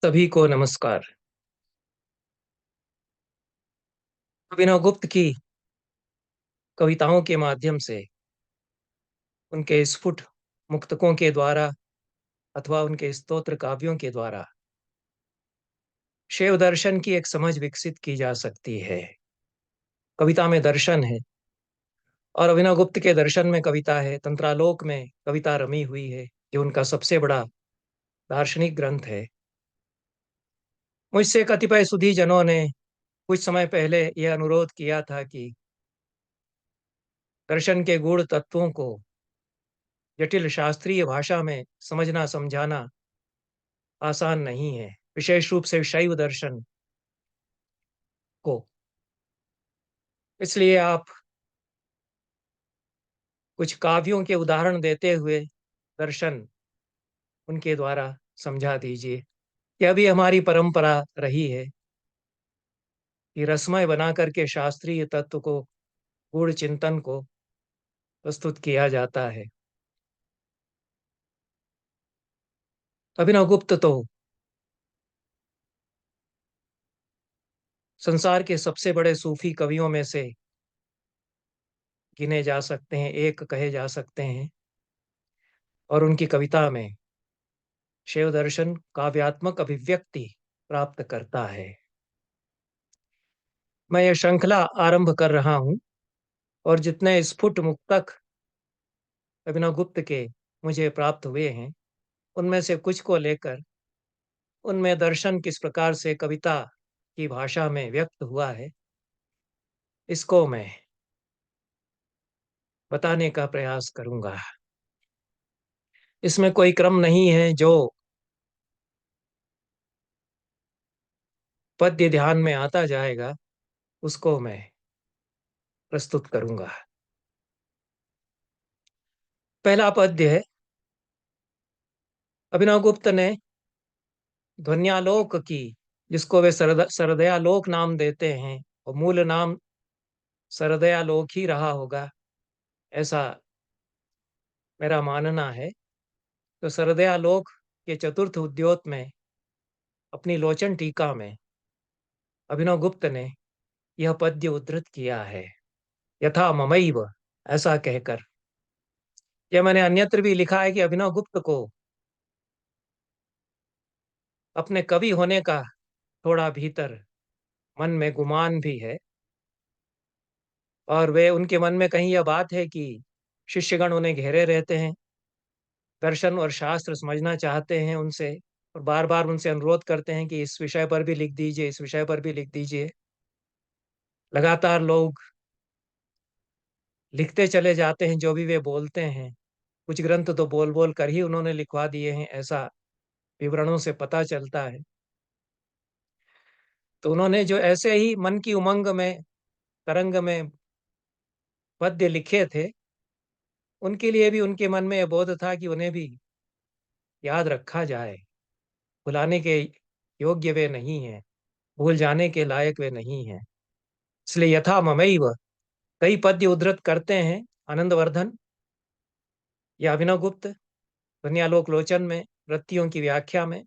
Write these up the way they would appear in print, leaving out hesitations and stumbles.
सभी को नमस्कार। अभिनव गुप्त की कविताओं के माध्यम से, उनके स्फुट मुक्तकों के द्वारा अथवा उनके स्तोत्र काव्यों के द्वारा शैव दर्शन की एक समझ विकसित की जा सकती है। कविता में दर्शन है और अभिनव गुप्त के दर्शन में कविता है। तंत्रालोक में कविता रमी हुई है, जो उनका सबसे बड़ा दार्शनिक ग्रंथ है। मुझसे कतिपय सुधी जनों ने कुछ समय पहले यह अनुरोध किया था कि दर्शन के गूढ़ तत्वों को जटिल शास्त्रीय भाषा में समझना समझाना आसान नहीं है, विशेष रूप से शैव दर्शन को। इसलिए आप कुछ काव्यों के उदाहरण देते हुए दर्शन उनके द्वारा समझा दीजिए। यह भी हमारी परंपरा रही है कि रसमय बना करके शास्त्रीय तत्व को, गूढ़ चिंतन को प्रस्तुत किया जाता है। अभिनव गुप्त तो संसार के सबसे बड़े सूफी कवियों में से गिने जा सकते हैं, एक कहे जा सकते हैं। और उनकी कविता में शैव दर्शन काव्यात्मक अभिव्यक्ति प्राप्त करता है। मैं यह श्रृंखला आरंभ कर रहा हूं और जितने स्फुट मुक्तक अभिनव गुप्त के मुझे प्राप्त हुए हैं, उनमें से कुछ को लेकर उनमें दर्शन किस प्रकार से कविता की भाषा में व्यक्त हुआ है, इसको मैं बताने का प्रयास करूंगा। इसमें कोई क्रम नहीं है। जो पद्य ध्यान में आता जाएगा उसको मैं प्रस्तुत करूंगा। पहला पद्य है। अभिनव गुप्त ने ध्वन्यालोक की, जिसको वे सरदयालोक नाम देते हैं, और मूल नाम सरदयालोक ही रहा होगा, ऐसा मेरा मानना है। तो सरदयालोक के चतुर्थ उद्योत में अपनी लोचन टीका में अभिनव गुप्त ने यह पद्य उद्धृत किया है, यथा ममैव, ऐसा कहकर। यह मैंने अन्यत्र भी लिखा है कि अभिनव गुप्त को अपने कवि होने का थोड़ा भीतर मन में गुमान भी है, और वे उनके मन में कहीं यह बात है कि शिष्यगण उन्हें घेरे रहते हैं, दर्शन और शास्त्र समझना चाहते हैं उनसे, और बार बार उनसे अनुरोध करते हैं कि इस विषय पर भी लिख दीजिए, इस विषय पर भी लिख दीजिए। लगातार लोग लिखते चले जाते हैं जो भी वे बोलते हैं। कुछ ग्रंथ तो बोल बोल कर ही उन्होंने लिखवा दिए हैं, ऐसा विवरणों से पता चलता है। तो उन्होंने जो ऐसे ही मन की उमंग में, तरंग में पद्य लिखे थे, उनके लिए भी उनके मन में यह बोध था कि उन्हें भी याद रखा जाए। भुलाने के योग्य वे नहीं हैं, भूल जाने के लायक वे नहीं हैं। इसलिए यथा ममैव कई पद्य उद्धृत करते हैं आनंदवर्धन या अभिनव गुप्त ध्वन्यालोक लोचन में, वृत्तियों की व्याख्या में।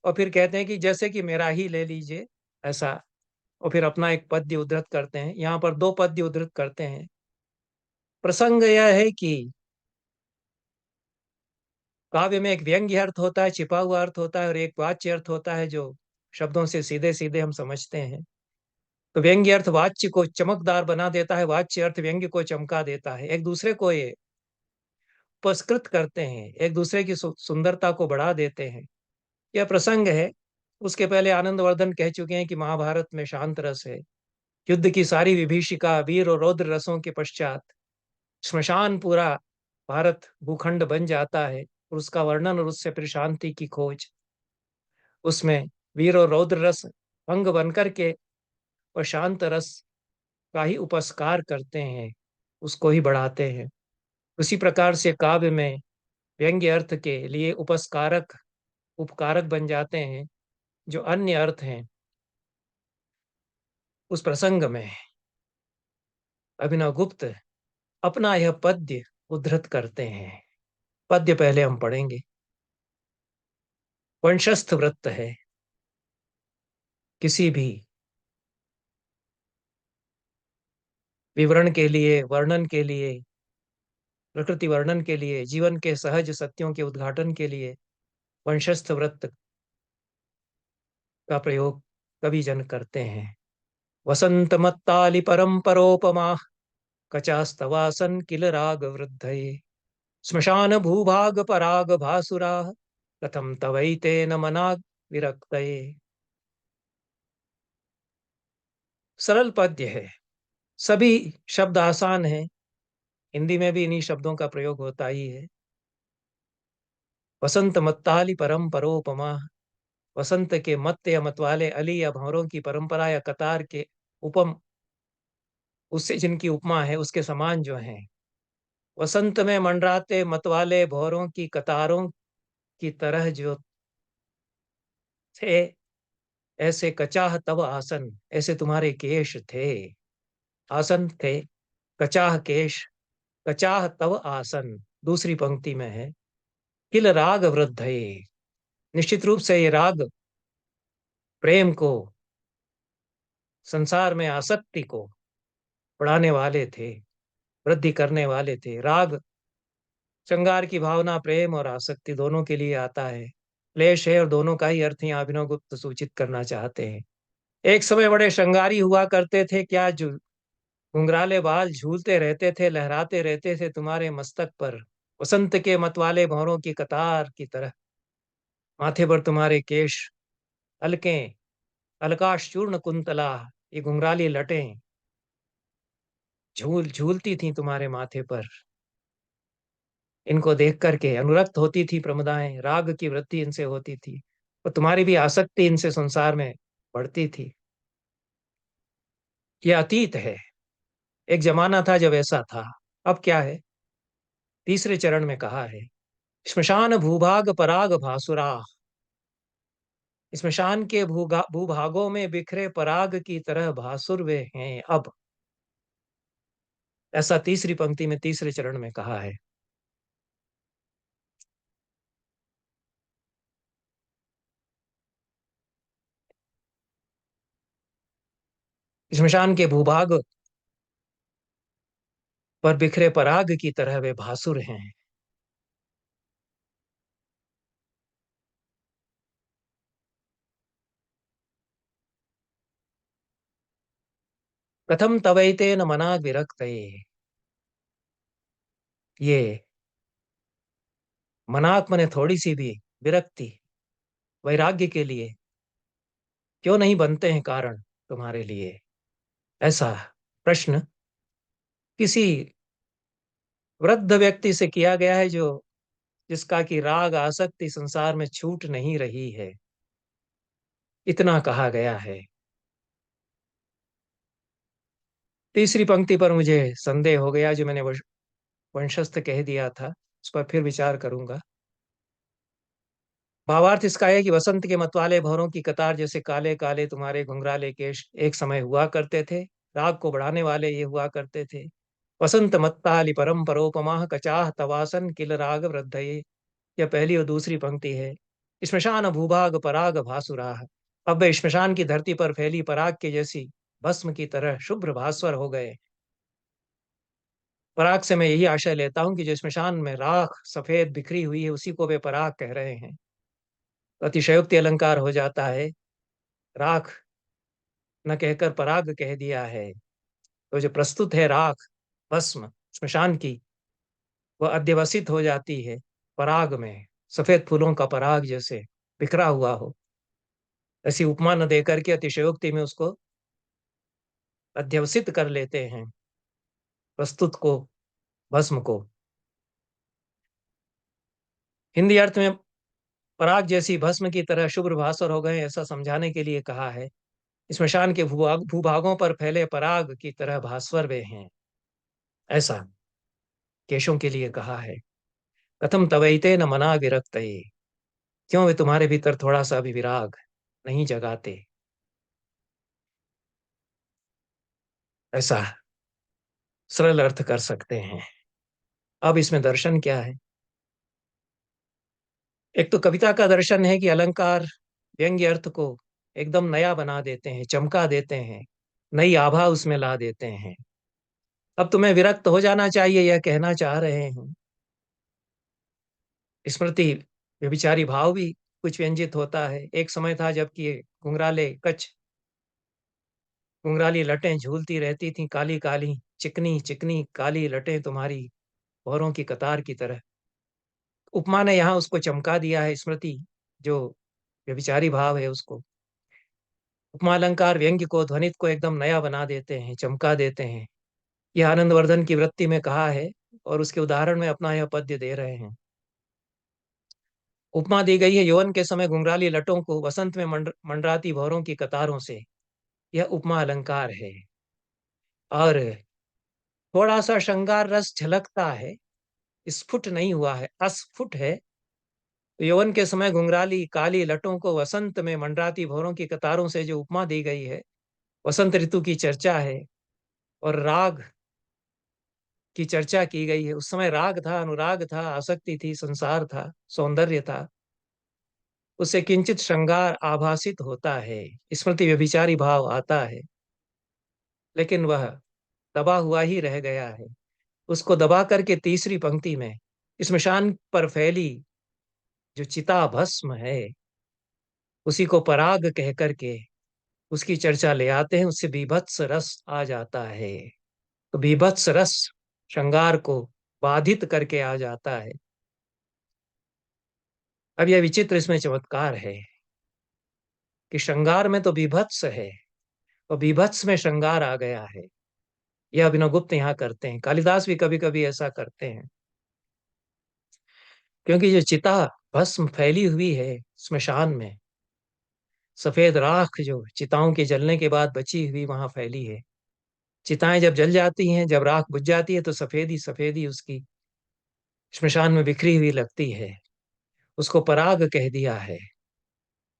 और फिर कहते हैं कि जैसे कि मेरा ही ले लीजिए, ऐसा। और फिर अपना एक पद्य उद्धृत करते हैं। यहाँ पर दो पद्य उद्धृत करते हैं। प्रसंग यह है कि काव्य में एक व्यंग्य अर्थ होता है, छिपा हुआ अर्थ होता है, और एक वाच्य अर्थ होता है जो शब्दों से सीधे सीधे हम समझते हैं। तो व्यंग्य अर्थ वाच्य को चमकदार बना देता है, वाच्य अर्थ व्यंग्य को चमका देता है। एक दूसरे को ये पुरस्कृत करते हैं, एक दूसरे की सुंदरता को बढ़ा देते हैं। यह प्रसंग है। उसके पहले आनंदवर्धन कह चुके हैं कि महाभारत में शांत रस है। युद्ध की सारी विभीषिका, वीर और रौद्र रसों के पश्चात श्मशान पूरा भारत भूखंड बन जाता है, और उसका वर्णन और उससे फिर शांति की खोज। उसमें वीर और रौद्र रस भंग बनकर के और शांत रस का ही उपस्कार करते हैं, उसको ही बढ़ाते हैं। उसी प्रकार से काव्य में व्यंग्य अर्थ के लिए उपस्कारक उपकारक बन जाते हैं, जो अन्य अर्थ हैं। उस प्रसंग में अभिनव गुप्त अपना यह पद्य उद्धृत करते हैं। पद्य पहले हम पढ़ेंगे। वंशस्थ वृत्त है। किसी भी विवरण के लिए, वर्णन के लिए, प्रकृति वर्णन के लिए, जीवन के सहज सत्यों के उद्घाटन के लिए वंशस्थ वृत्त का प्रयोग कवि जन करते हैं। वसंत मत्तालि परंपरोपमा कचास्तवासन किल राग वृद्धये श्मशान भूभाग पराग भासुरा कथम तवैते न मना विरक्तये। सरल पद्य है, सभी शब्द आसान हैं। हिंदी में भी इन्हीं शब्दों का प्रयोग होता ही है। वसंत मत्तालि परम परोपमा, वसंत के मत या मतवाले अली या भंवरों की परंपरा या कतार के उपम, उससे जिनकी उपमा है उसके समान जो है। वसंत में मंडराते मतवाले भौरों की कतारों की तरह जो थे, ऐसे कचाह तव आसन, ऐसे तुम्हारे केश थे। आसन थे, कचाह केश, कचाह तव आसन दूसरी पंक्ति में है। किल राग वृद्धये, निश्चित रूप से ये राग प्रेम को, संसार में आसक्ति को बढ़ाने वाले थे, वृद्धि करने वाले थे। राग श्रृंगार की भावना, प्रेम और आसक्ति दोनों के लिए आता है। क्लेश है और दोनों का ही अर्थ यहाँ अभिनव गुप्त सूचित करना चाहते हैं। एक समय बड़े श्रृंगारी हुआ करते थे, क्या घुंघराले बाल झूलते रहते थे, लहराते रहते थे तुम्हारे मस्तक पर, वसंत के मतवाले भंवरों की कतार की तरह। माथे पर तुम्हारे केश हल्के, अलकाश चूर्ण कुंतला, ये घुंघराली लटें झूल झूलती थी तुम्हारे माथे पर। इनको देख करके अनुरक्त होती थी प्रमदाएं, राग की वृत्ति इनसे होती थी और तुम्हारी भी आसक्ति इनसे संसार में बढ़ती थी। यह अतीत है, एक जमाना था जब ऐसा था। अब क्या है, तीसरे चरण में कहा है, श्मशान भूभाग पराग भासुरा, स्मशान के भूभागों में बिखरे पराग की तरह भासुर वे हैं अब। ऐसा तीसरी पंक्ति में तीसरे चरण में कहा है। स्मशान के भूभाग पर बिखरे पराग की तरह वे भासुर हैं। कथम तवैते न मना विरक्त, ये मनाक मने थोड़ी सी भी विरक्ति, वैराग्य के लिए क्यों नहीं बनते हैं कारण तुम्हारे लिए। ऐसा प्रश्न किसी वृद्ध व्यक्ति से किया गया है, जो जिसका कि राग आसक्ति संसार में छूट नहीं रही है। इतना कहा गया है। तीसरी पंक्ति पर मुझे संदेह हो गया, जो मैंने वंशस्थ कह दिया था, उस पर फिर विचार करूंगा। भावार्थ इसका है कि वसंत के मतवाले भौरों की कतार जैसे काले काले तुम्हारे घुंघराले केश एक समय हुआ करते थे, राग को बढ़ाने वाले ये हुआ करते थे। वसंत मत्तालि परम परोपमा कचाह तवासन किल राग वृद्धये, यह पहली और दूसरी पंक्ति है। श्मशान भूभाग पराग भासुराह, अब वे श्मशान की धरती पर फैली पराग के जैसी भस्म की तरह शुभ्र भास्वर हो गए। पराग से मैं यही आशय लेता हूं कि जो श्मशान में राख सफेद बिखरी हुई है, उसी को वे पराग कह रहे हैं। तो अतिशयोक्ति अलंकार हो जाता है, राख न कहकर पराग कह दिया है। तो जो प्रस्तुत है राख, भस्म श्मशान की, वह अध्यवसित हो जाती है पराग में, सफेद फूलों का पराग जैसे बिखरा हुआ हो। ऐसी उपमा न देकर के अतिशयोक्ति में उसको अध्यवसित कर लेते हैं, प्रस्तुत को, भस्म को। हिंदी अर्थ में पराग जैसी भस्म की तरह शुभ्र भास्वर हो गए, ऐसा समझाने के लिए कहा है। स्मशान के भूभागों पर फैले पराग की तरह भास्वर वे हैं, ऐसा केशों के लिए कहा है। कथम तवैते न मना विरक्त, क्यों वे तुम्हारे भीतर थोड़ा सा भी विराग नहीं जगाते। ऐसा सरल अर्थ कर सकते हैं। अब इसमें दर्शन क्या है? एक तो कविता का दर्शन है कि अलंकार व्यंग्य अर्थ को एकदम नया बना देते हैं, चमका देते हैं, नई आभा उसमें ला देते हैं। अब तुम्हें विरक्त हो जाना चाहिए, यह कहना चाह रहे हैं। स्मृति व्यभिचारी भाव भी कुछ व्यंजित होता है। एक समय था जबकि घुंघराले कच्छ घुंघराली लटें झूलती रहती थीं, काली काली चिकनी चिकनी काली लटें तुम्हारी भौरों की कतार की तरह। उपमा ने यहाँ उसको चमका दिया है, स्मृति जो व्यभिचारी भाव है उसको। उपमा अलंकार व्यंग्य को, ध्वनित को एकदम नया बना देते हैं, चमका देते हैं। यह आनंदवर्धन की वृत्ति में कहा है और उसके उदाहरण में अपना यह पद्य दे रहे हैं। उपमा दी गई है यौवन के समय घुंघराली लटों को वसंत में मंडराती भौरों की कतारों से। यह उपमा अलंकार है। और थोड़ा सा श्रृंगार रस झलकता है, स्फुट नहीं हुआ है, अस्फुट है। तो यौवन के समय घुंघराली काली लटों को वसंत में मंडराती भौरों की कतारों से जो उपमा दी गई है, वसंत ऋतु की चर्चा है और राग की चर्चा की गई है। उस समय राग था, अनुराग था, आसक्ति थी, संसार था, सौंदर्य था। उससे किंचित श्रृंगार आभासित होता है, स्मृति व्यभिचारी भाव आता है, लेकिन वह दबा हुआ ही रह गया है। उसको दबा करके तीसरी पंक्ति में स्मशान पर फैली जो चिता भस्म है, उसी को पराग कह करके उसकी चर्चा ले आते हैं। उससे बीभत्स रस आ जाता है। तो बीभत्स रस श्रृंगार को बाधित करके आ जाता है। अब यह विचित्र इसमें चमत्कार है कि श्रृंगार में तो बीभत्स है और बीभत्स में श्रृंगार आ गया है। यह अभिनवगुप्त यहाँ करते हैं, कालिदास भी कभी कभी ऐसा करते हैं। क्योंकि जो चिता भस्म फैली हुई है स्मशान में, सफेद राख जो चिताओं के जलने के बाद बची हुई वहां फैली है। चिताएं जब जल जाती हैं, जब राख बुझ जाती है, तो सफेदी सफेदी उसकी श्मशान में बिखरी हुई लगती है। उसको पराग कह दिया है।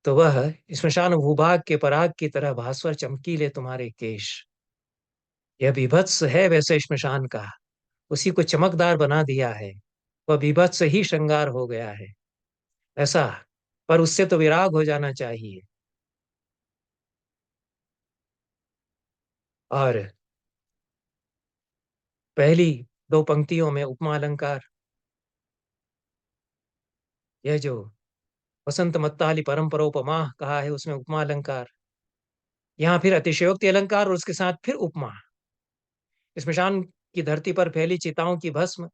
तो वह स्मशान भूभाग के पराग की तरह भास्वर चमकीले तुम्हारे केश। यह बीभत्स है वैसे श्मशान का, उसी को चमकदार बना दिया है। वह बीभत्स ही श्रृंगार हो गया है ऐसा। पर उससे तो विराग हो जाना चाहिए। और पहली दो पंक्तियों में उपमा अलंकार, यह जो वसंत मत्ताली परंपरोपमा कहा है उसमें उपमा अलंकार, यहाँ फिर अतिशयोक्ति अलंकार और उसके साथ फिर उपमा। स्मशान की धरती पर फैली चिताओं की भस्म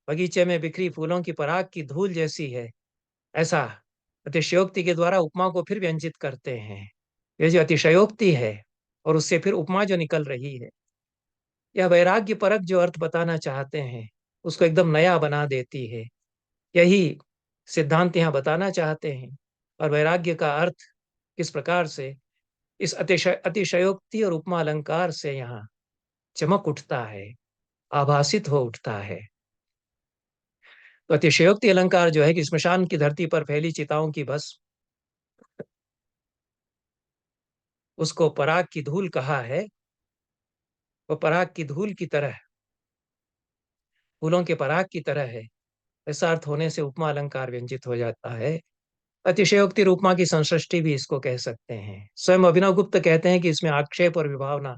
बगीचे में बिखरी फूलों की पराग की धूल जैसी है, ऐसा अतिशयोक्ति के द्वारा उपमा को फिर व्यंजित करते हैं। यह जो अतिशयोक्ति है और उससे फिर उपमा जो निकल रही है, यह वैराग्य परक जो अर्थ बताना चाहते हैं उसको एकदम नया बना देती है। यही सिद्धांत यहाँ बताना चाहते हैं। और वैराग्य का अर्थ किस प्रकार से इस अतिशयोक्ति और उपमा अलंकार से यहाँ चमक उठता है, आभासित हो उठता है। तो अतिशयोक्ति अलंकार जो है कि स्मशान की धरती पर फैली चिताओं की बस, उसको पराग की धूल कहा है। वो पराग की धूल की तरह, फूलों के पराग की तरह है, ऐसा अर्थ होने से उपमा अलंकार व्यंजित हो जाता है। अतिशयोक्ति और उपमा की संसृष्टि भी इसको कह सकते हैं। स्वयं अभिनव गुप्त कहते हैं कि इसमें आक्षेप और विभावना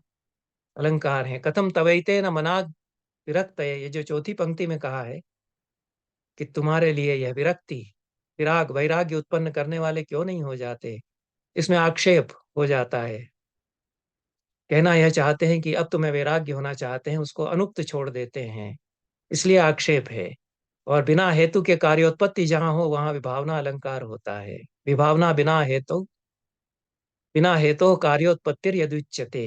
अलंकार है। कथम तवैते न मनाग विरक्त, ये जो चौथी पंक्ति में कहा है कि तुम्हारे लिए यह विरक्ति, विराग, वैराग्य उत्पन्न करने वाले क्यों नहीं हो जाते, इसमें आक्षेप हो जाता है। कहना यह चाहते हैं कि अब तुम्हें वैराग्य होना चाहते हैं, उसको अनुक्त छोड़ देते हैं, इसलिए आक्षेप है। और बिना हेतु के कार्योत्पत्ति जहां हो वहां विभावना अलंकार होता है। विभावना बिना हेतु कार्योत्पत्तिर यदुच्यते।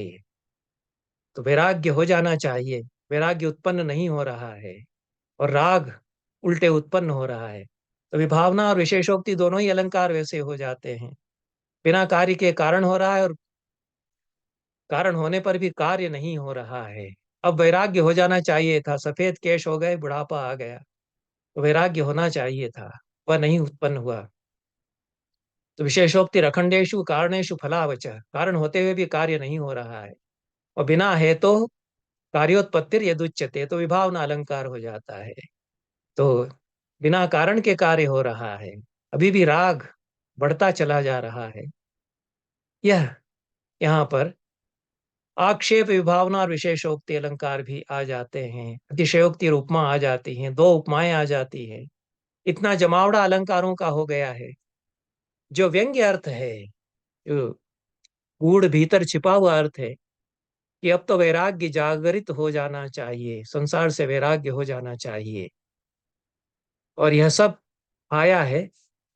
तो वैराग्य हो जाना चाहिए, वैराग्य उत्पन्न नहीं हो रहा है और राग उल्टे उत्पन्न हो रहा है। तो विभावना और विशेषोक्ति दोनों ही अलंकार वैसे हो जाते हैं। बिना कार्य के कारण हो रहा है और कारण होने पर भी कार्य नहीं हो रहा है। अब वैराग्य हो जाना चाहिए था, सफेद केश हो गए, बुढ़ापा आ गया, तो वैराग्य होना चाहिए था, वह नहीं उत्पन्न हुआ। तो विशेषोक्ति रखंडेशु कारणेशु फलावच, कारण होते हुए भी कार्य नहीं हो रहा है। और बिना हेतु कार्योत्पत्तिर यदुच्यते, तो विभावना अलंकार हो जाता है। तो बिना कारण के कार्य हो रहा है, अभी भी राग बढ़ता चला जा रहा है। यह यहाँ पर आक्षेप, विभावना और विशेषोक्ति अलंकार भी आ जाते हैं, अतिशयोक्ति और उपमा आ जाती हैं, दो उपमाएं आ जाती हैं। इतना जमावड़ा अलंकारों का हो गया है। जो व्यंग्य अर्थ है, जो गूढ़ भीतर छिपा हुआ अर्थ है कि अब तो वैराग्य जागृत हो जाना चाहिए, संसार से वैराग्य हो जाना चाहिए, और यह सब आया है।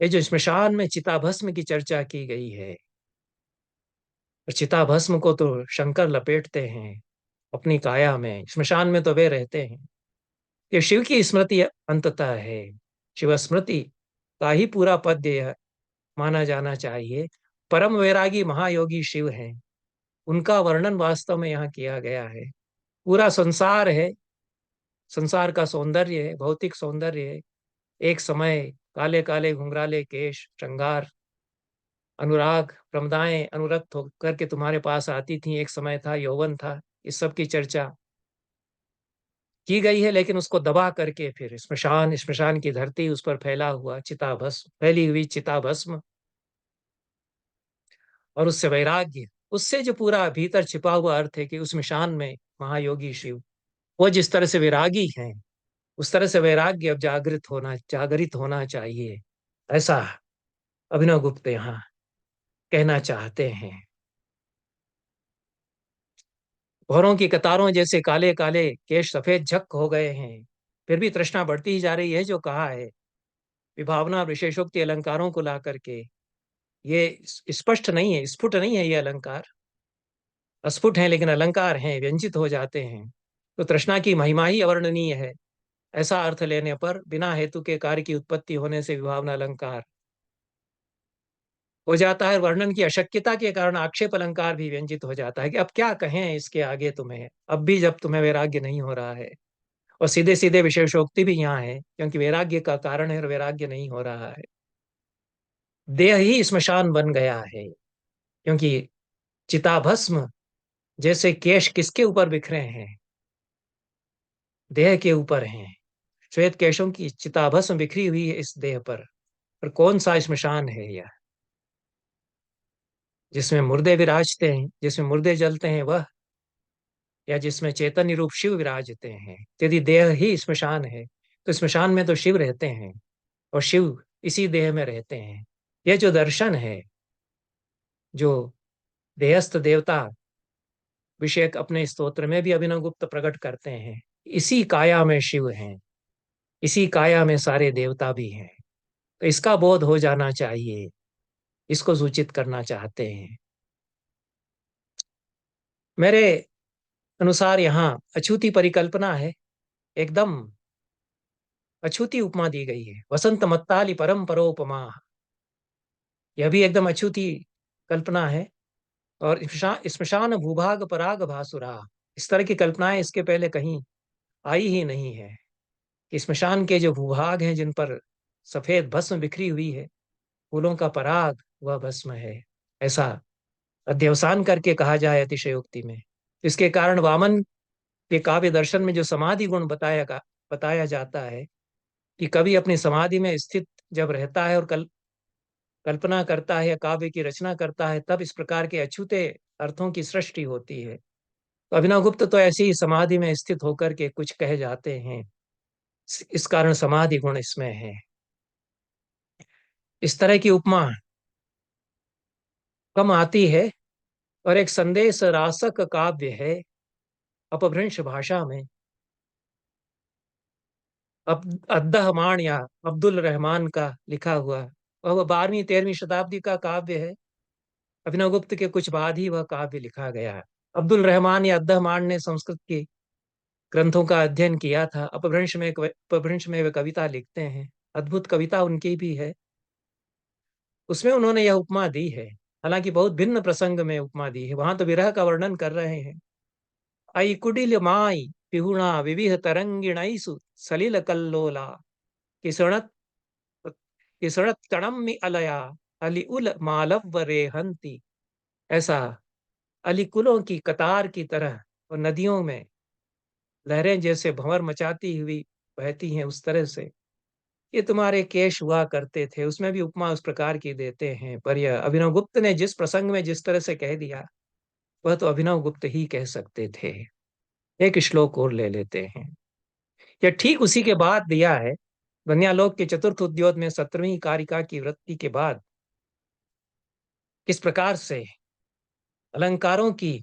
ये जो श्मशान में चिताभस्म की चर्चा की गई है, और चिताभस्म को तो शंकर लपेटते हैं अपनी काया में, श्मशान में तो वे रहते हैं। ये शिव की स्मृति अंततः है, शिव स्मृति का ही पूरा पद्य यह माना जाना चाहिए। परम वैरागी महायोगी शिव हैं, उनका वर्णन वास्तव में यहाँ किया गया है। पूरा संसार है, संसार का सौंदर्य है, भौतिक सौंदर्य है। एक समय काले काले घुंघराले केश, श्रृंगार, अनुराग, प्रमदाएं अनुरक्त होकर के तुम्हारे पास आती थी, एक समय था, यौवन था, इस सब की चर्चा की गई है। लेकिन उसको दबा करके फिर श्मशान, श्मशान की धरती, उस पर फैला हुआ चिताभस्म, फैली हुई चिताभस्म, और उससे वैराग्य, उससे जो पूरा भीतर छिपा हुआ अर्थ है कि उस श्मशान में महायोगी शिव, वो जिस तरह से वैरागी हैं, उस तरह से वैराग्य अब जागृत होना चाहिए, ऐसा अभिनव गुप्त यहाँ कहना चाहते हैं। भौरों की कतारों जैसे काले काले केश सफेद झक हो गए हैं, फिर भी तृष्णा बढ़ती ही जा रही है। जो कहा है, विभावना विशेषोक्ति अलंकारों को ला करके, ये स्पष्ट नहीं है, स्फुट नहीं है, ये अलंकार अस्फुट हैं, लेकिन अलंकार हैं, व्यंजित हो जाते हैं। तो तृष्णा की महिमा ही अवर्णनीय है। ऐसा अर्थ लेने पर बिना हेतु के कार्य की उत्पत्ति होने से विभावना अलंकार हो जाता है। वर्णन की अशक्यता के कारण आक्षेप अलंकार भी व्यंजित हो जाता है कि अब क्या कहें इसके आगे तुम्हें, अब भी जब तुम्हें वैराग्य नहीं हो रहा है। और सीधे सीधे विशेषोक्ति भी यहाँ है, क्योंकि वैराग्य का कारण है और वैराग्य नहीं हो रहा है। देह ही श्मशान बन गया है, क्योंकि चिताभस्म जैसे केश किसके ऊपर बिखरे हैं, देह के ऊपर हैं। श्वेत केशों की चिताभस्म बिखरी हुई है इस देह पर कौन सा श्मशान है यह, जिसमें मुर्दे विराजते हैं, जिसमें मुर्दे जलते हैं वह, या जिसमें चैतन्य रूप शिव विराजते हैं। यदि देह ही श्मशान है, तो श्मशान में तो शिव रहते हैं, और शिव इसी देह में रहते हैं। यह जो दर्शन है, जो देहस्थ देवता विषयक अपने स्तोत्र में भी अभिनव गुप्त प्रकट करते हैं, इसी काया में शिव हैं, इसी काया में सारे देवता भी हैं। तो इसका बोध हो जाना चाहिए, इसको सूचित करना चाहते हैं। मेरे अनुसार यहाँ अछूती परिकल्पना है, एकदम अछूती उपमा दी गई है। वसंत मत्ताली परम परोपमा, यह भी एकदम अछूती कल्पना है। और श्मशान भूभाग पराग भासुरा, इस तरह की कल्पनाएं इसके पहले कहीं आई ही नहीं है कि श्मशान के जो भूभाग हैं, जिन पर सफेद भस्म बिखरी हुई है, फूलों का पराग वह भस्म है, ऐसा अध्यवसान करके कहा जाए अतिशयोक्ति में। इसके कारण वामन के काव्य दर्शन में जो समाधि गुण बताया जाता है कि कवि अपनी समाधि में स्थित जब रहता है और कल्पना करता है या काव्य की रचना करता है, तब इस प्रकार के अछूते अर्थों की सृष्टि होती है। तो अभिनवगुप्त तो ऐसी ही समाधि में स्थित होकर के कुछ कह जाते हैं, इस कारण समाधि गुण इसमें है। इस तरह की उपमा कम आती है, और एक संदेश रासक काव्य है अपभ्रंश भाषा में। अब अद्दहमाण या अब्दुल रहमान का लिखा हुआ, वह 12वीं 13वीं शताब्दी का काव्य है। अभिनवगुप्त के कुछ बाद ही वह काव्य लिखा गया है। अब्दुल रहमान या अद्दहमाण ने संस्कृत के ग्रंथों का अध्ययन किया था। अपभ्रंश में वे कविता लिखते हैं, अद्भुत कविता उनकी भी है। उसमें उन्होंने यह उपमा दी है, हालांकि बहुत भिन्न प्रसंग में उपमा दी है। वहां तो विरह का वर्णन कर रहे हैं। आई कुटिल माई पिहुणा विविह तरंगिणैसु सलिल कल्लोला किसणत किसणत तणम्मि अलया अली उल मालव रेहंती। ऐसा अलिकुलों की कतार की तरह और नदियों में लहरें जैसे भंवर मचाती हुई बहती हैं, उस तरह से ये तुम्हारे केश हुआ करते थे, उसमें भी उपमा उस प्रकार की देते हैं। पर यह अभिनव गुप्त ने जिस प्रसंग में जिस तरह से कह दिया, वह तो अभिनव गुप्त ही कह सकते थे। एक श्लोक और ले लेते हैं। यह ठीक उसी के बाद दिया है। ध्वन्यालोक के चतुर्थ उद्योत में 17वीं कारिका की वृत्ति के बाद किस प्रकार से अलंकारों की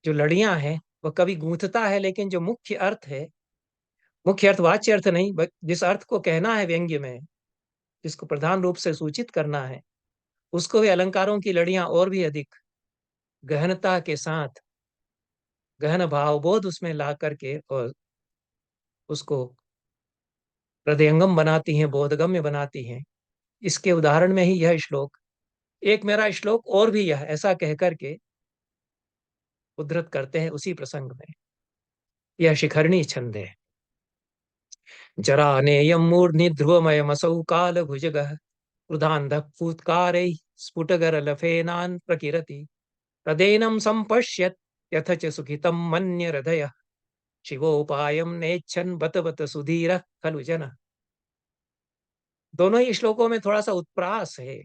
जो लड़ियां हैं वह कवि गूंथता है, लेकिन जो मुख्य अर्थ है, मुख्य अर्थ वाच्य अर्थ नहीं, जिस अर्थ को कहना है व्यंग्य में, जिसको प्रधान रूप से सूचित करना है, उसको वे अलंकारों की लड़ियां और भी अधिक गहनता के साथ, गहन भावबोध उसमें ला करके और उसको हृदयंगम बनाती हैं, बोधगम्य बनाती हैं। इसके उदाहरण में ही यह श्लोक, एक मेरा श्लोक और भी यह ऐसा कह करके उद्धृत करते हैं उसी प्रसंग में। यह शिखरणी छंद है। जरा नेयम मूर्धनि ध्रुवमयमसौ काल भुजगः क्रुधान्धः फूत्कारैः स्फुटगरलफेनान् प्रकिरति तदेनं सम्पश्यत् यथ च सुखितं मन्य हृदयः शिवोपायं नेच्छन् बत बत सुधीरः खलु जनः। दोनों ही श्लोकों में थोड़ा सा उत्प्रास है।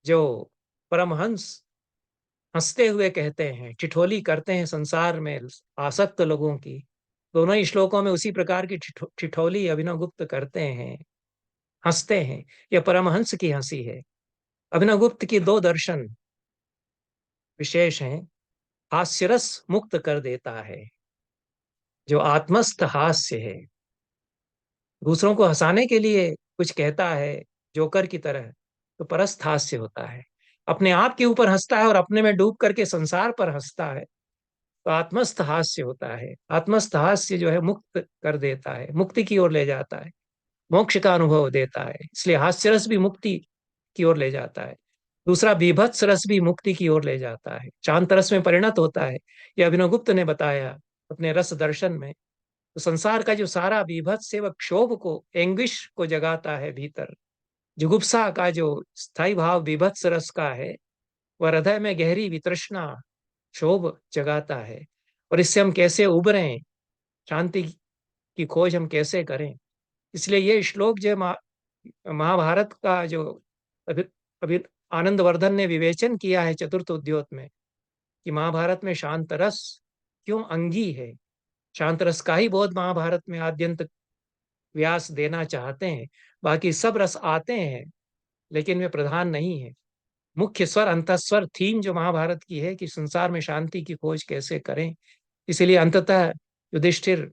जो परमहंस हंसते हुए कहते हैं, ठिठोली करते हैं संसार में आसक्त लोगों की, दोनों ही श्लोकों में उसी प्रकार की ठिठोली अभिनव गुप्त करते हैं, हंसते हैं। यह परमहंस की हंसी है। अभिनव गुप्त की दो दर्शन विशेष हैं। हास्यरस मुक्त कर देता है, जो आत्मस्थ हास्य है, दूसरों को हंसाने के लिए कुछ कहता है जोकर की तरह, तो परस्थ हास्य होता है। अपने आप के ऊपर हंसता है और अपने में डूब करके संसार पर हंसता है, तो आत्मस्थ हास्य होता है। आत्मस्थ हास्य जो है मुक्त कर देता है, मुक्ति की ओर ले जाता है, मोक्ष का अनुभव देता है। इसलिए हास्य रस भी मुक्ति की ओर ले जाता है। दूसरा बीभत्स रस भी मुक्ति की ओर ले जाता है, शांत रस में परिणत होता है। यह अभिनव गुप्त ने बताया अपने रस दर्शन में। तो संसार का जो सारा बीभत्स है वह क्षोभ को, एंग्विश को जगाता है भीतर। जुगुप्सा का जो स्थायी भाव बीभत्स रस का है, वह हृदय में गहरी वितृष्णा, क्षोभ जगाता है। और इससे हम कैसे उबरें, शांति की खोज हम कैसे करें। इसलिए ये श्लोक जो महाभारत का जो अभी अभी आनंदवर्धन ने विवेचन किया है चतुर्थ उद्योत में, कि महाभारत में शांत रस क्यों अंगी है। शांत रस का ही बोध महाभारत में आद्यंत व्यास देना चाहते हैं। बाकी सब रस आते हैं, लेकिन वे प्रधान नहीं है। मुख्य स्वर, अंतस्वर थीम जो महाभारत की है कि संसार में शांति की खोज कैसे करें। इसीलिए अंततः युधिष्ठिर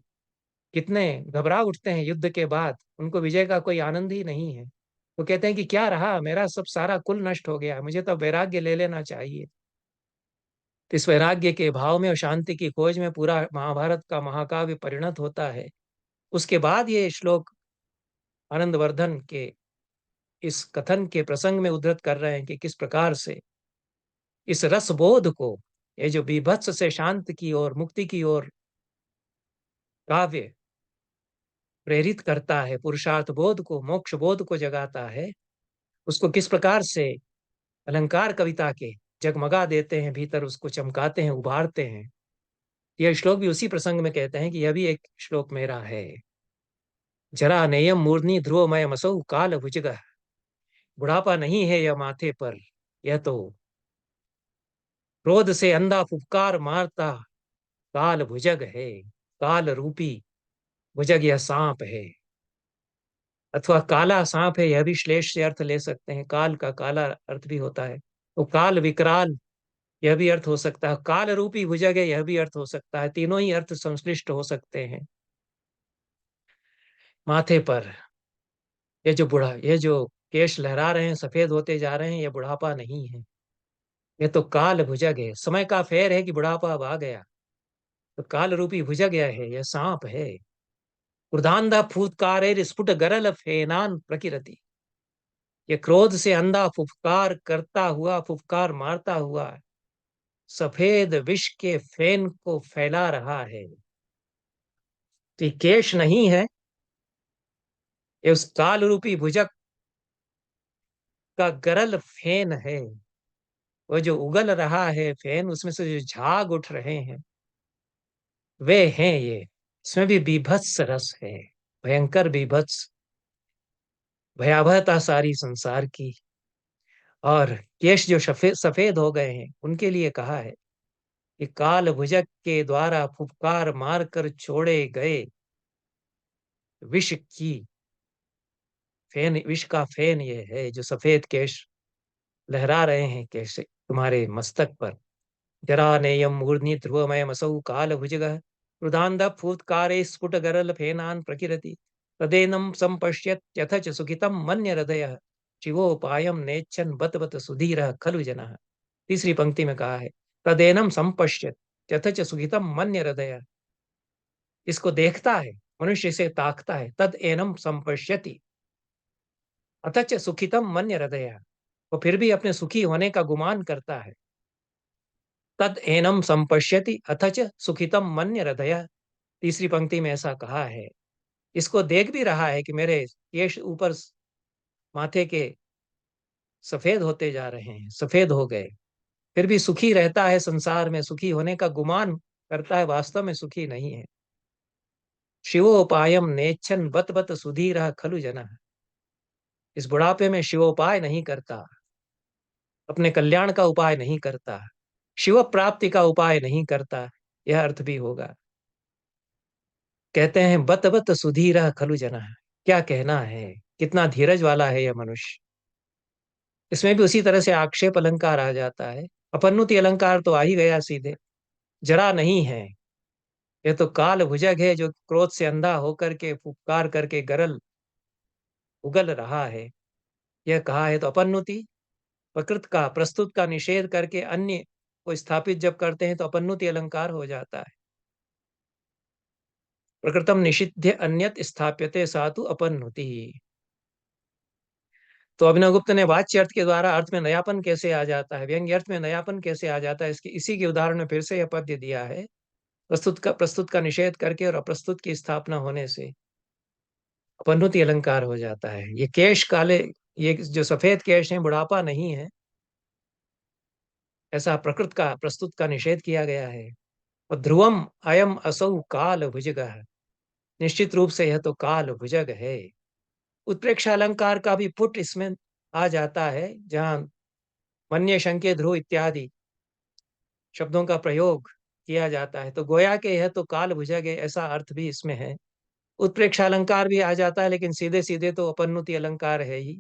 कितने घबरा उठते हैं युद्ध के बाद, उनको विजय का कोई आनंद ही नहीं है। वो कहते हैं कि क्या रहा, मेरा सब सारा कुल नष्ट हो गया, मुझे तो वैराग्य ले लेना चाहिए। तो इस वैराग्य के भाव में और शांति की खोज में पूरा महाभारत का महाकाव्य परिणत होता है। उसके बाद ये श्लोक आनंदवर्धन के इस कथन के प्रसंग में उद्धृत कर रहे हैं कि किस प्रकार से इस रसबोध को, ये जो बीभत्स से शांत की ओर, मुक्ति की ओर काव्य प्रेरित करता है, पुरुषार्थ बोध को, मोक्ष बोध को जगाता है, उसको किस प्रकार से अलंकार कविता के जगमगा देते हैं, भीतर उसको चमकाते हैं, उभारते हैं। यह श्लोक भी उसी प्रसंग में कहते हैं कि यह भी एक श्लोक मेरा है। जरा नेयम मूर्धनि ध्रुवमय मसौ काल भुजगः। बुढ़ापा नहीं है यह माथे पर, यह तो क्रोध से अंधा फुफकार मारता काल भुजग है। काल रूपी भुजग यह सांप है, अथवा काला सांप है, यह भी श्लेष से अर्थ ले सकते हैं। काल का काला अर्थ भी होता है, तो काल विकराल यह भी अर्थ हो सकता है। काल रूपी भुजग है, यह भी अर्थ हो सकता है। तीनों ही अर्थ संश्लिष्ट हो सकते हैं। माथे पर ये जो केश लहरा रहे हैं, सफेद होते जा रहे हैं, यह बुढ़ापा नहीं है, यह तो काल भुजग है। समय का फेर है कि बुढ़ापा अब आ गया, तो काल रूपी भुजग यह है, यह सांप है। क्रोधांधा फूत्कारेर स्फुट गरल फेनान प्रकिरति। ये क्रोध से अंधा फुफकार करता हुआ, फुफकार मारता हुआ सफेद विष के फेन को फैला रहा है। तो ये केश नहीं है, ये उस काल रूपी भुजक का गरल फेन है। वो जो उगल रहा है फेन, उसमें से जो झाग उठ रहे हैं वे हैं ये। इसमें भी बीभत्स रस है। भयंकर बीभत्स भयावहता सारी संसार की, और केश जो सफेद सफेद हो गए हैं उनके लिए कहा है कि काल भुजग के द्वारा फुफकार मारकर छोड़े गए विष की फेन, विष का फेन ये है जो सफेद केश लहरा रहे हैं केश तुम्हारे मस्तक पर। जरा नेयम मूर्धनि ध्रुवमयमसौ काल भुजगः रुदान्ध फूत्कारे स्फुट गरल फेनान प्रकिरति तदेनम संपश्यत्यथ च सुखितम मन्य हृदयः शिवोपायम नेच्छन बत बत सुधीरः खलु जनः। तीसरी पंक्ति में कहा है तदेनम संपश्यत्यथ च सुखितम मन्य हृदयः, इसको देखता है मनुष्य, से ताकता है, तद एनम संपश्यति अथच सुखितम मन्य हृदयः, वो फिर भी अपने सुखी होने का गुमान करता है। तद एनम संपश्यति अथच सुखितम मन्य हृदयः, तीसरी पंक्ति में ऐसा कहा है, इसको देख भी रहा है कि मेरे केश ऊपर माथे के सफेद होते जा रहे हैं, सफेद हो गए, फिर भी सुखी रहता है, संसार में सुखी होने का गुमान करता है, वास्तव में सुखी नहीं है। शिवोपायम नेच्छन बत बत सुधीर खलु जना, इस बुढ़ापे में शिवोपाय नहीं करता, अपने कल्याण का उपाय नहीं करता, शिव प्राप्ति का उपाय नहीं करता, यह अर्थ भी होगा। कहते हैं बत बत सुधीर खलु जना, क्या कहना है, कितना धीरज वाला है यह मनुष्य। इसमें भी उसी तरह से आक्षेप अलंकार आ जाता है, अपन्नुति अलंकार तो आ ही गया सीधे। जरा नहीं है, यह तो काल भुजग है जो क्रोध से अंधा होकर के फुफकार करके गरल उगल रहा है। यह कहा है तो अपन्नुति, प्रकृत का प्रस्तुत का निषेध करके अन्य को स्थापित जब करते हैं तो अपन्नुति अलंकार हो जाता है। प्रकृतम निषिध्य अन्यत स्थाप्यते सातु अपन्नुति। तो अभिनवगुप्त ने वाच्य अर्थ के द्वारा अर्थ में नयापन कैसे आ जाता है, व्यंग्य अर्थ में नयापन कैसे आ जाता है, इसकी इसी के उदाहरण में फिर से यह पद्य दिया है। प्रस्तुत का निषेध करके और अप्रस्तुत की स्थापना होने से अपन्नुति अलंकार हो जाता है। ये केश काले, ये जो सफेद केश है बुढ़ापा नहीं है, ऐसा प्रकृत का प्रस्तुत का निषेध किया गया है। और ध्रुवम अयम असौ काल भुजग, निश्चित रूप से यह तो काल भुजग है। उत्प्रेक्षा अलंकार का भी पुट इसमें आ जाता है, जहां मन्य शंके ध्रुव इत्यादि शब्दों का प्रयोग किया जाता है, तो गोया के यह तो काल भुजग है, ऐसा अर्थ भी इसमें है। उत्प्रेक्षा अलंकार भी आ जाता है, लेकिन सीधे सीधे तो अपन्नुति अलंकार है ही,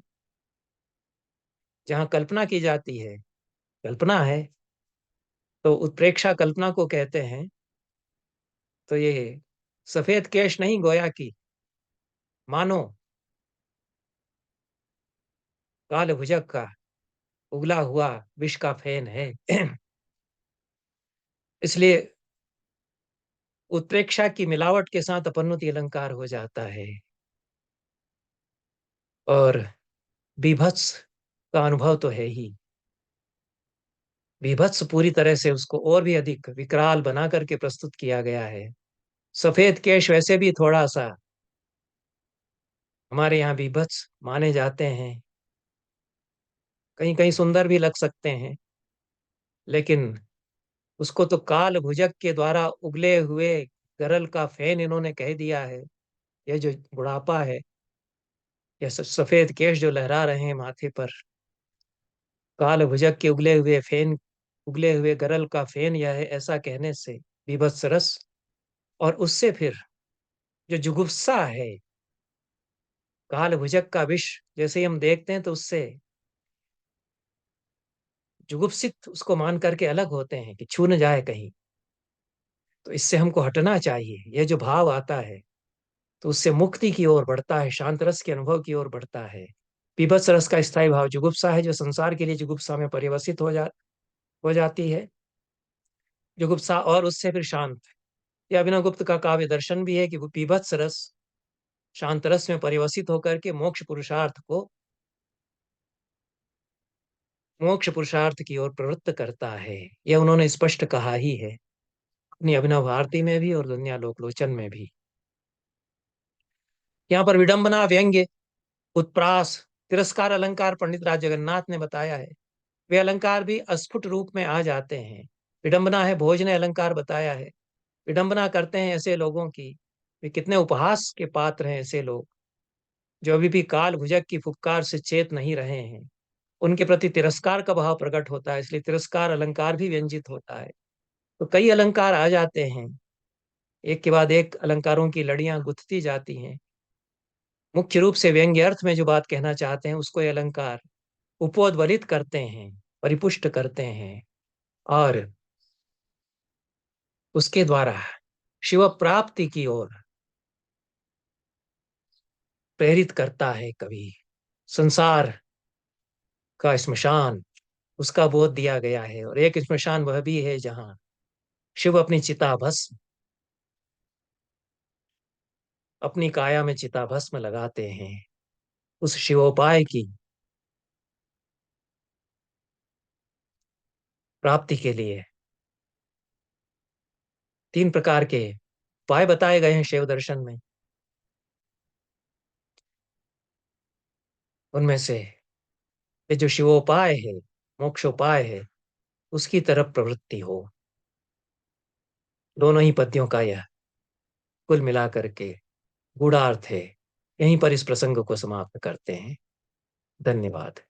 जहां कल्पना की जाती है, कल्पना है तो उत्प्रेक्षा कल्पना को कहते हैं। तो ये सफेद केश नहीं गोया की, मानो काल भुजग का उगला हुआ विष का फेन है। इसलिए उत्प्रेक्षा की मिलावट के साथ अपन्नुति अलंकार हो जाता है। और बीभत्स का अनुभव तो है ही, बीभत्स पूरी तरह से उसको और भी अधिक विकराल बना करके प्रस्तुत किया गया है। सफेद केश वैसे भी थोड़ा सा हमारे यहाँ बीभत्स माने जाते हैं, कहीं कहीं सुंदर भी लग सकते हैं, लेकिन उसको तो काल भुजग के द्वारा उगले हुए गरल का फैन इन्होंने कह दिया है। यह जो बुढ़ापा है, यह सफेद केश जो लहरा रहे हैं माथे पर, काल भुजग के उगले हुए फैन, उगले हुए गरल का फैन यह है, ऐसा कहने से बीभत्स रस, और उससे फिर जो जुगुप्सा है, काल भुजग का विष जैसे ही हम देखते हैं तो उससे जुगुप्सित उसको मान करके अलग होते हैं कि छू न जाए कहीं, तो इससे हमको हटना चाहिए। यह जो भाव आता है तो उससे मुक्ति की ओर बढ़ता है, शांत रस के अनुभव की ओर बढ़ता है। पीभत्स रस का स्थायी भाव जुगुप्सा है, जो संसार के लिए जुगुप्सा में परिवर्तित हो जाती है, जुगुप्सा, और उससे फिर शांत। यह अभिनव गुप्त का काव्य दर्शन भी है कि वो पीभत्स रस शांत रस में परिवर्तित होकर के मोक्ष पुरुषार्थ की ओर प्रवृत्त करता है। यह उन्होंने स्पष्ट कहा ही है अपनी अभिनव भारती में भी और दुनिया लोकलोचन में भी। यहाँ पर विडंबना, व्यंग्य, उत्प्रास, तिरस्कार अलंकार पंडित राज जगन्नाथ ने बताया है। वे अलंकार भी अस्फुट रूप में आ जाते हैं। विडंबना है, भोज ने अलंकार बताया है, विडंबना करते हैं ऐसे लोगों की, ये कितने उपहास के पात्र हैं ऐसे लोग जो अभी भी काल भुजग की फुफकार से चेत नहीं रहे हैं। उनके प्रति तिरस्कार का भाव प्रकट होता है, इसलिए तिरस्कार अलंकार भी व्यंजित होता है। तो कई अलंकार आ जाते हैं, एक के बाद एक अलंकारों की लड़ियां गुथती जाती हैं। मुख्य रूप से व्यंग्य अर्थ में जो बात कहना चाहते हैं उसको ये अलंकार उपोद्बलित करते हैं, परिपुष्ट करते हैं, और उसके द्वारा शिव प्राप्ति की ओर प्रेरित करता है कवि। संसार का श्मशान, उसका बोध दिया गया है, और एक श्मशान वह भी है जहां शिव अपनी चिता भस्म, अपनी काया में चिता भस्म लगाते हैं। उस शिवोपाय की प्राप्ति के लिए 3 प्रकार के उपाय बताए गए हैं शिव दर्शन में। उनमें से ये जो शिवोपाय है, मोक्षोपाय है, उसकी तरफ प्रवृत्ति हो। दोनों ही पद्यों का यह कुल मिलाकर के गूढ़ार्थ है। यहीं पर इस प्रसंग को समाप्त करते हैं। धन्यवाद।